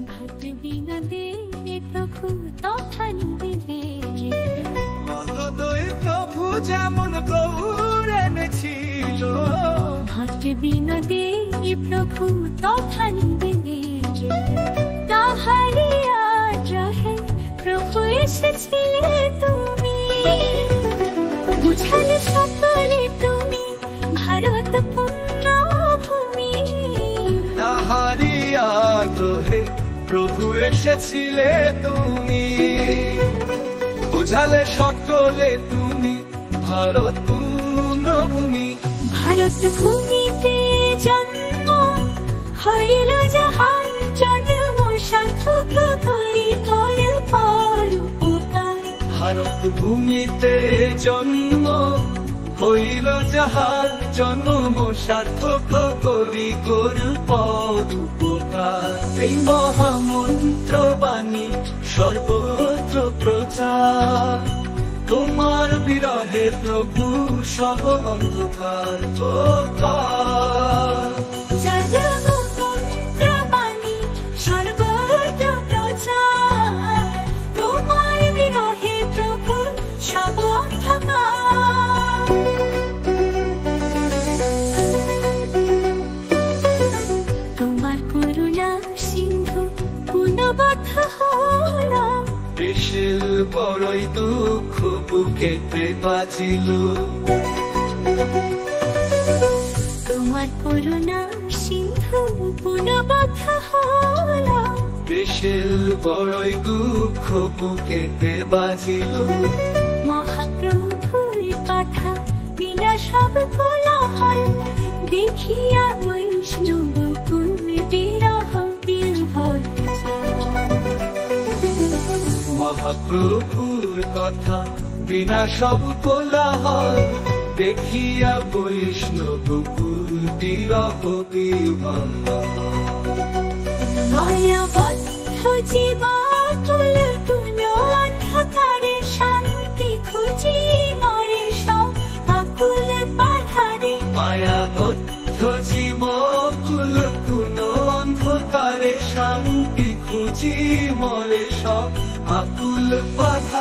ভাত বিনা দেবে প্রভু তখন দিবে মহোদয় প্রভু যেমন গৌর এনেছিল, ভাত বিনা দেবে প্রভু তখন দিবে তাহারি আগ্রহে প্রভু এসেছিলে তুমি, বুঝালে সকলে তুমি ভারত পুণ্যভূমি। তাহারি আগ্রহে প্রভু এসেছিলে তুমি, বুঝালে সকলে তুমি ভারত পূর্ণভূমি। ভারত ভূমিতে জন্ম হইল যাহার জন্ম সার্থক করি তয় পর উপকার। ভারত ভূমিতে জন্ম হইল যাহার জন্ম সার্থক করি করু পদ উপকার। এই মহামন্ত্র বাণী সর্বত্র প্রচার, তোমার বিরহে প্রভু সব অন্ধকার প্রকার। জগমন্ত্রবাণী সর্বত্র প্রচার, তোমার বিরহে প্রভু সব অন্ধকার। তোমার করুণা সিন্ধু পুনবদ্ধ হলো, দেশের বড়ই দুঃখ বুকেতে বাজিল। তোমার করুণা সিন্ধু পুনবদ্ধ হলো, দেশের বড়ই দুঃখ বুকেতে বাজিল। মহাপ্রভুর কথা বিনা সব কোলাহল, দেখিয়া বৈষ্ণব কুল বিরহ বিহ্বল। মহাপ্রভুর কথা বিনা সব কোলাহল, দেখিয়া বৈষ্ণব কুল বিরহ বিহ্বল। মায়াবদ্ধ জীবাকুল তুলো অন্ধকারে শান্তি খুঁজি মরে সব আকুল পাহাড়ে। মায়াবদ্ধ জীবকুল কুল অন্ধকারে শান্তি খুঁজি মরে সব আকুল পাথারে।